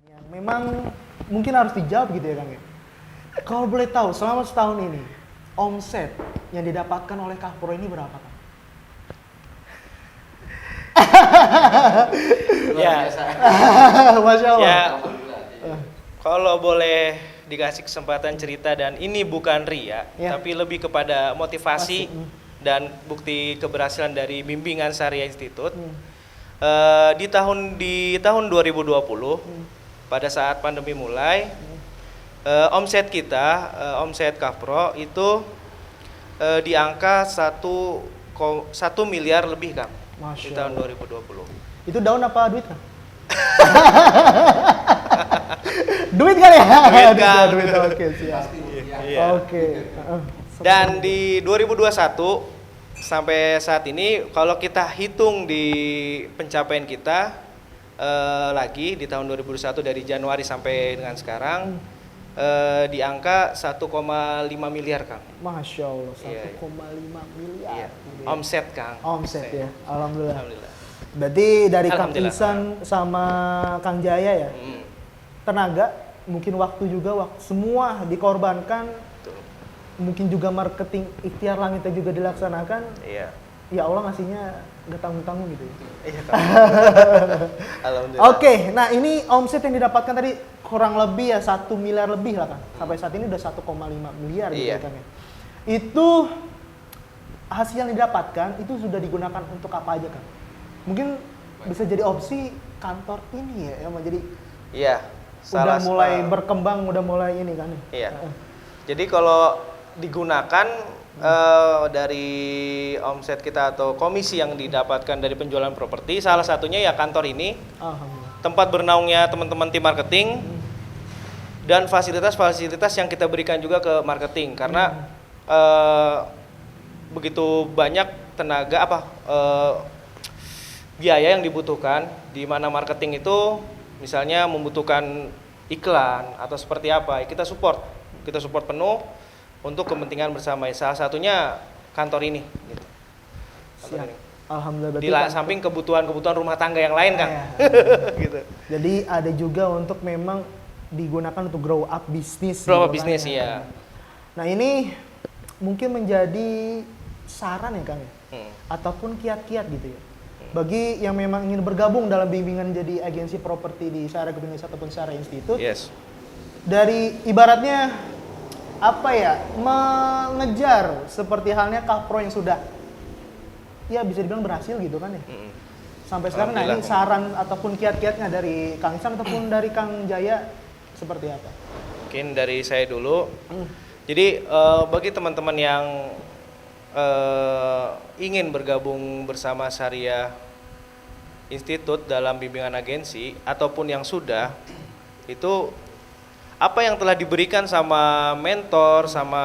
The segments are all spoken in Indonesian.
Yang memang mungkin harus dijawab gitu ya Kang ya. Kalau boleh tahu selama setahun ini omset yang didapatkan oleh Kavpro ini berapa Kang? Ya, Masya Allah. ya, kalau boleh dikasih kesempatan cerita dan ini bukan ria, Ya. tapi lebih kepada motivasi Pasti. dan bukti keberhasilan dari bimbingan Syariah Institute. Di tahun 2020 pada saat pandemi mulai, omset kita, omset Kavpro itu di angka 1 miliar lebih Kang Masya di tahun Allah. 2020. Itu daun apa duit Kang? Duit kan ya? Duit, Kang. Duit, oke siap. Iya. Oke. Dan di 2021 sampai saat ini kalau kita hitung di pencapaian kita lagi di tahun 2021 dari Januari sampai dengan sekarang di angka 1,5 miliar Kang. Masya Allah, Iya, 1,5 miliar. Iya. Gitu ya. Omset Kang. Omset ya, alhamdulillah. Alhamdulillah. Berarti dari Kang Alhamdulillah. Ihsan sama Kang Jaya ya, Hmm, tenaga, mungkin waktu juga, semua dikorbankan, betul. mungkin juga marketing ikhtiar langitnya juga dilaksanakan, Iya. ya Allah ngasihnya gak tanggung-tanggung gitu ya. Iya Kang. Alhamdulillah. Oke, nah ini omset yang didapatkan tadi kurang lebih ya 1 miliar lebih lah Kang. Sampai saat ini udah 1,5 miliar gitu Iya. ya Kang ya. Itu hasil yang didapatkan itu sudah digunakan untuk apa aja Kang? Mungkin bisa jadi opsi kantor ini ya, yang menjadi Iya. udah mulai satu- berkembang, udah mulai ini kan. Iya. Jadi kalau digunakan dari omset kita atau komisi yang didapatkan dari penjualan properti, salah satunya ya kantor ini, Alhamdulillah. tempat bernaungnya teman-teman tim marketing, dan fasilitas-fasilitas yang kita berikan juga ke marketing karena begitu banyak tenaga biaya yang dibutuhkan di mana marketing itu misalnya membutuhkan iklan atau seperti apa, kita support penuh untuk kepentingan bersama. Salah satunya kantor ini gitu. Kantor Siap. ini. Alhamdulillah Di berarti samping kebutuhan rumah tangga yang lain kan. Iya. Gitu. Jadi ada juga untuk memang digunakan untuk grow up bisnis. Grow up gitu kan bisnis, ya. iya. Nah ini mungkin menjadi saran ya Kang ya, Hmm. ataupun kiat-kiat gitu ya. Bagi yang memang ingin bergabung dalam bimbingan jadi agensi properti di Syariah Group Indonesia ataupun Syariah Institute, Yes. dari ibaratnya apa ya, mengejar seperti halnya Kavpro yang sudah ya bisa dibilang berhasil gitu kan ya. Mm-mm. Sampai sekarang, nah ini Alhamdulillah. saran ataupun kiat-kiatnya dari Kang Ihsan ataupun dari Kang Jaya seperti apa? Mungkin dari saya dulu. Jadi bagi teman-teman yang ingin bergabung bersama Syariah Institute dalam bimbingan agensi ataupun yang sudah, itu apa yang telah diberikan sama mentor, sama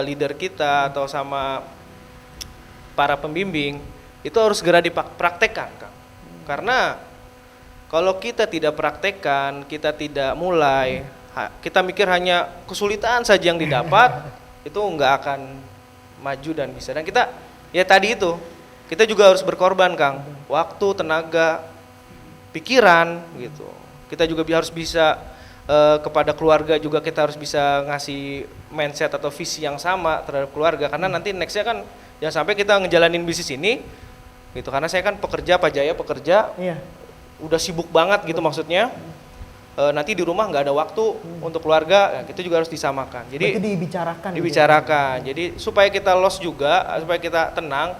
leader kita atau sama para pembimbing itu harus segera dipraktekkan, Kang. Karena kalau kita tidak praktekkan, kita tidak mulai, kita mikir hanya kesulitan saja yang didapat, itu nggak akan maju dan bisa. Dan kita, ya tadi itu, kita juga harus berkorban, Kang. Waktu, tenaga, pikiran, gitu. Kita juga harus bisa kepada keluarga juga kita harus bisa ngasih mindset atau visi yang sama terhadap keluarga. Karena nanti nextnya kan jangan sampai kita ngejalanin bisnis ini, gitu. Karena saya kan pekerja, Pak Jaya pekerja, Iya. udah sibuk banget gitu maksudnya. Nanti di rumah nggak ada waktu untuk keluarga, ya kita juga harus disamakan. Jadi Berarti dibicarakan. dibicarakan. Jadi supaya kita loss juga, supaya kita tenang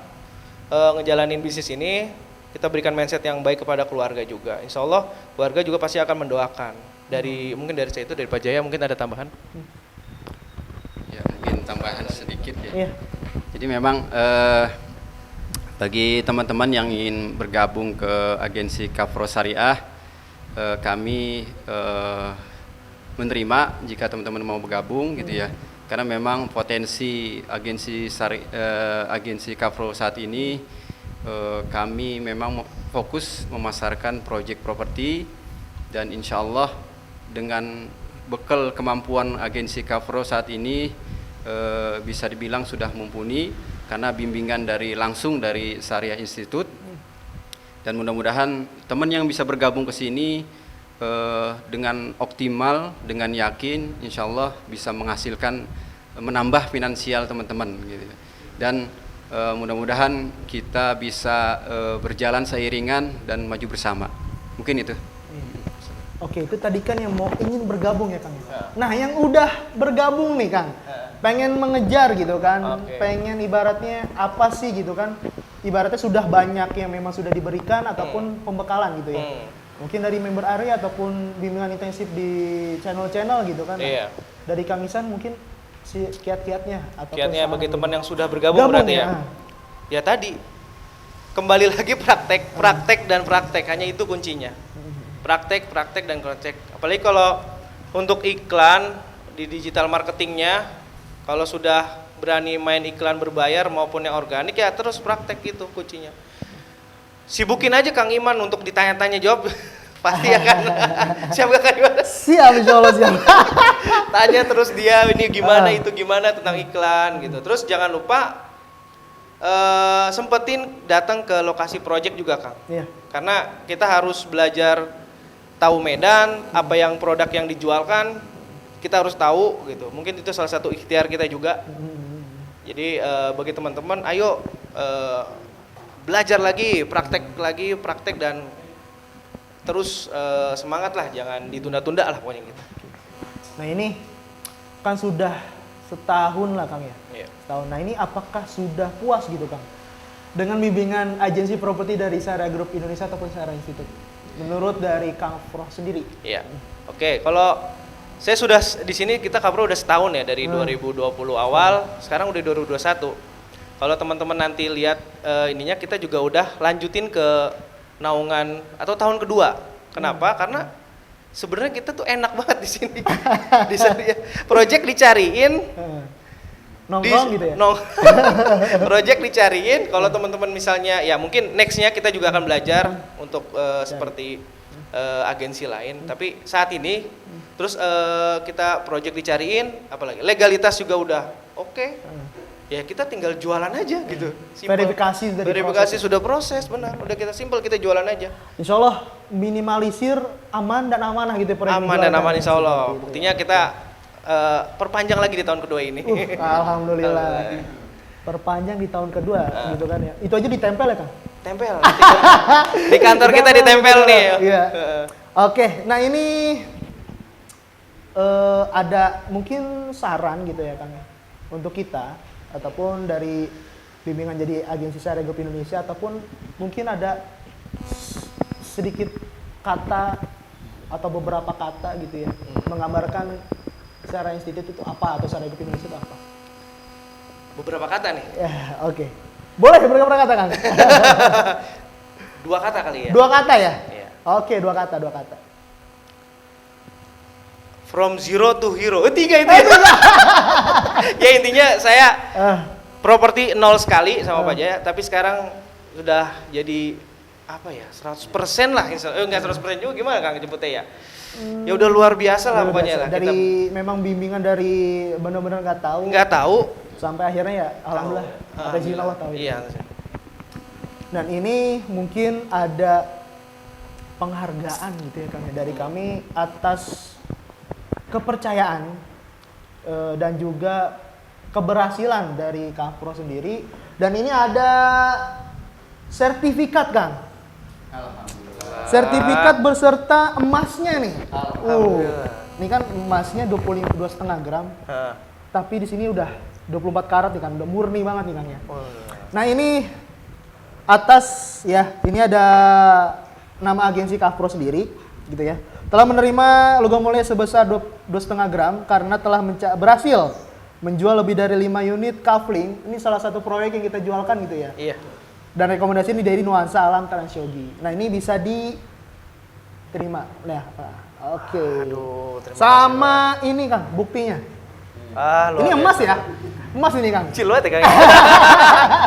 ngejalanin bisnis ini, kita berikan mindset yang baik kepada keluarga juga. Insya Allah keluarga juga pasti akan mendoakan. Mungkin dari saya itu, dari Pak Jaya mungkin ada tambahan. Ya, mungkin tambahan sedikit ya. Iya. Jadi memang bagi teman-teman yang ingin bergabung ke agensi Kavpro Syariah, kami menerima jika teman-teman mau bergabung gitu ya. Karena memang potensi agensi Kavpro saat ini, kami memang fokus memasarkan proyek properti, dan insya Allah dengan bekal kemampuan agensi Kavpro saat ini bisa dibilang sudah mumpuni karena bimbingan langsung dari Syariah Institute. Dan mudah-mudahan teman yang bisa bergabung ke sini dengan optimal, dengan yakin, insya Allah bisa menghasilkan, menambah finansial teman-teman gitu. Dan mudah-mudahan kita bisa berjalan seiringan dan maju bersama. Mungkin itu. Oke, itu tadi kan yang mau ingin bergabung ya Kang. Nah, yang udah bergabung nih Kang, pengen mengejar gitu kan, pengen ibaratnya apa sih gitu kan, ibaratnya sudah banyak yang memang sudah diberikan ataupun pembekalan gitu ya. Mungkin dari member area ataupun bimbingan intensif di channel-channel gitu kan. Iya. Dari Kang Isan mungkin si kiat-kiatnya ataupun Kiatnya saran bagi gitu. teman yang sudah bergabung berarti ya. Ya tadi kembali lagi praktek dan praktek, hanya itu kuncinya. Praktek dan praktek. Apalagi kalau untuk iklan di digital marketingnya, kalau sudah berani main iklan berbayar maupun yang organik ya terus praktek, itu kuncinya. Sibukin aja Kang Iman untuk ditanya-tanya jawab. Pasti akan siap gak Kang Iman? Siap, insyaallah siap. Tanya terus dia ini gimana itu gimana tentang iklan gitu. Terus jangan lupa sempetin datang ke lokasi project juga Kang. Iya. Karena kita harus belajar tahu medan, apa yang produk yang dijualkan, kita harus tahu gitu. Mungkin itu salah satu ikhtiar kita juga. Jadi bagi teman-teman, ayo belajar lagi, praktek dan terus semangat lah, jangan ditunda-tunda lah pokoknya gitu. Nah ini kan sudah setahun lah Kang ya. Iya. Setahun. Nah ini apakah sudah puas gitu Kang dengan bimbingan agensi properti dari Syariah Group Indonesia ataupun Syariah Institute? Menurut dari Kang Afroh sendiri. Iya. Oke, kalau saya sudah di sini, kita Kak Bro udah setahun ya dari 2020 awal, sekarang udah 2021. Kalau teman-teman nanti lihat ininya, kita juga udah lanjutin ke naungan atau tahun kedua. Kenapa? Karena sebenarnya kita tuh enak banget di sini. Di sini ya. Project dicariin, Nongkrong gitu ya. Project dicariin. Kalau teman-teman misalnya ya mungkin nextnya kita juga akan belajar untuk seperti agensi lain. Tapi saat ini terus kita project dicariin, apalagi legalitas juga udah oke. Ya kita tinggal jualan aja gitu. Simple. Verifikasi sudah proses, benar. Udah kita simple, kita jualan aja. Insya Allah minimalisir aman dan amanah gitu ya. Aman dan aman insya Allah. Buktinya kita perpanjang lagi di tahun kedua ini. Alhamdulillah. Perpanjang di tahun kedua gitu kan ya. Itu aja ditempel ya Kang? Tempel. Di kantor kita ditempel nih. Iya. Oke, nah ini ada mungkin saran gitu ya Kang ya, untuk kita ataupun dari bimbingan jadi agensi Syariah Group Indonesia, ataupun mungkin ada sedikit kata atau beberapa kata gitu ya menggambarkan Syariah Institute itu apa atau Syariah Group Indonesia itu apa? Beberapa kata nih. Ya, oke. Boleh beberapa kata Kang? Dua kata kali ya. Dua kata ya? Iya. Oke, dua kata. From zero to hero. Tiga itu ya. Ya intinya saya properti nol sekali sama Pak Jaya, tapi sekarang sudah jadi apa ya, 100% lah. Enggak 100% juga, gimana Kang jemputnya ya? Ya udah luar biasa lah pokoknya lah. Dari memang bimbingan dari benar-benar nggak tahu sampai akhirnya ya alhamdulillah ada izin Allah tahu. Iya. Dan ini mungkin ada penghargaan gitu ya Kang dari kami atas kepercayaan dan juga keberhasilan dari Kang Afroh sendiri, dan ini ada sertifikat Kang. Alhamdulillah. Sertifikat beserta emasnya nih. Alhamdulillah. Ini kan emasnya 2,5 gram. Tapi di sini udah 24 karat nih kan, udah murni banget nih Kang ya. Nah ini atas ya, ini ada nama agensi Kang Afroh sendiri gitu ya. Telah menerima logam mulia sebesar 2,5 gram karena telah berhasil menjual lebih dari 5 unit kafling. Ini salah satu proyek yang kita jualkan gitu ya. Iya. Dan rekomendasi ini dari Nuansa Alam Transyogi. Nah ini bisa diterima. Nah, oke. Aduh, sama ini Kang, buktinya. Ini emas ya? Emas ini Kang. Ciluat ya Kang.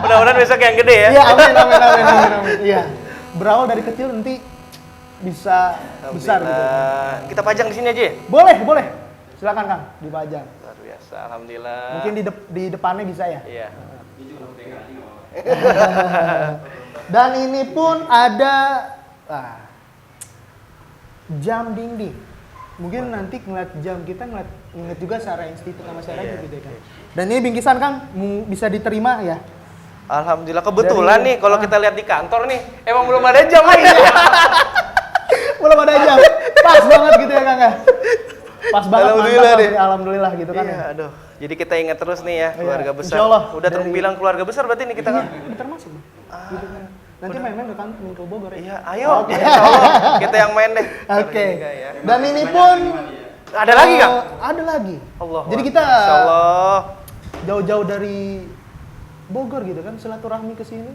Mudah-mudahan besok yang gede ya. Iya, amin. Iya. Berawal dari kecil nanti bisa besar gitu. Kita pajang di sini aja ya? Boleh. Silakan Kang, dipajang. Luar biasa, alhamdulillah. Mungkin di depannya bisa ya? Iya. Dan ini pun ada jam dinding. Mungkin nanti ngeliat jam kita inget juga Syariah Institut sama Syariah gitu ya kan. Dan ini bingkisan Kang bisa diterima ya. Alhamdulillah kebetulan nih kalau kita lihat di kantor nih emang belum ada jam lagi. Belum ada jam. Pas banget gitu ya Kang ya. Pas banget. Alhamdulillah deh. Alhamdulillah gitu kan. Iya, Ya. aduh. Jadi kita ingat terus nih ya keluarga besar. Insyaallah. Udah terbilang keluarga besar berarti nih kita kan. Iya, termasuk. Gitu kan. Nanti main-main ke kantor ke Bogor ya. Iya, ayo. Insyaallah kita yang main deh. Oke. Ya. Dan ini pun Ada lagi Kang? Ada lagi. Allah. Jadi kita Insyaallah. jauh-jauh dari Bogor gitu kan silaturahmi ke sini.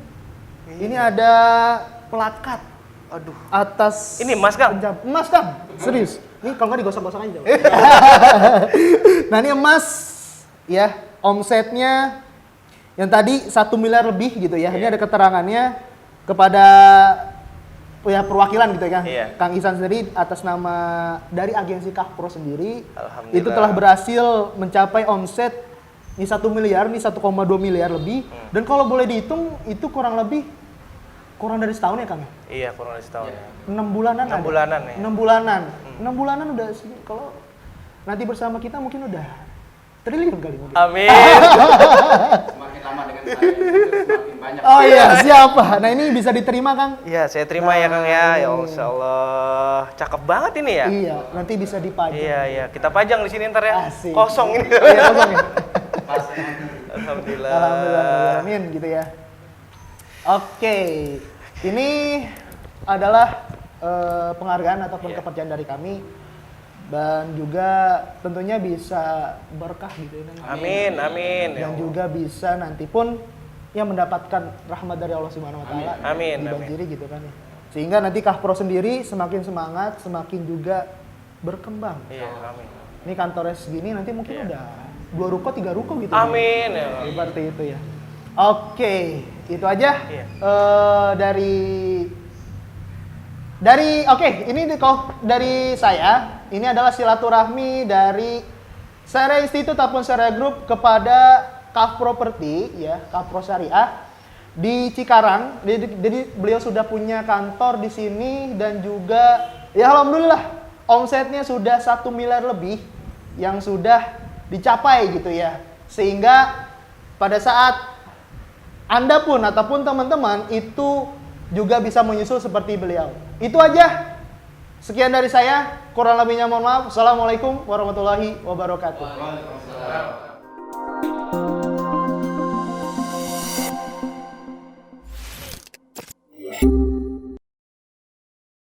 Ini ada pelakat. Aduh. Atas Ini emas Kang? Emas Kang. Serius. Ini kalau nggak digosok-gosok aja. Nah, ini emas ya, omsetnya yang tadi 1 miliar lebih gitu ya. Ini ada keterangannya kepada ya perwakilan gitu ya kan. Kang Ihsan sendiri atas nama dari agensi Kafpro sendiri itu telah berhasil mencapai omset ini 1 miliar, ini 1,2 miliar lebih. Dan kalau boleh dihitung itu kurang dari setahun ya Kang ya? Iya, kurang dari setahun. 6 bulanan 6 bulanan ya. 6 bulanan. 6 bulanan udah kalau nanti bersama kita mungkin udah triliun kali mungkin. Amin. Semakin lama dengan saya semakin banyak. Oh iya, siapa? Nah, ini bisa diterima Kang? Iya, saya terima ya Kang ya. Ya Allah, cakep banget ini ya. Iya, nanti bisa dipajang. Iya, kita pajang di sini ntar ya. Asik. Kosong ini. Iya, kosong ya. Alhamdulillah. Alhamdulillah, amin gitu ya. Oke, ini adalah penghargaan ataupun kepercayaan dari kami dan juga tentunya bisa berkah gitu ya. Amin, amin. Dan juga bisa nanti pun yang mendapatkan rahmat dari Allah Subhanahu wa taala. Amin. Dibanjiri gitu kan ya. Sehingga nanti Kafpro sendiri semakin semangat, semakin juga berkembang. Iya, amin. Ini kantornya segini nanti mungkin udah 2 ruko, 3 ruko gitu. Amin. Ya. Seperti itu ya. Oke, itu aja Iya. dari saya. Ini adalah silaturahmi dari Syariah Institute ataupun Syariah Group kepada Kaf Property ya, Kafpro Syariah di Cikarang. Jadi beliau sudah punya kantor di sini dan juga ya alhamdulillah omsetnya sudah 1 miliar lebih yang sudah dicapai gitu ya. Sehingga pada saat Anda pun ataupun teman-teman itu juga bisa menyusul seperti beliau. Itu aja. Sekian dari saya. Kurang lebihnya mohon maaf. Assalamualaikum warahmatullahi wabarakatuh. Waalaikumsalam.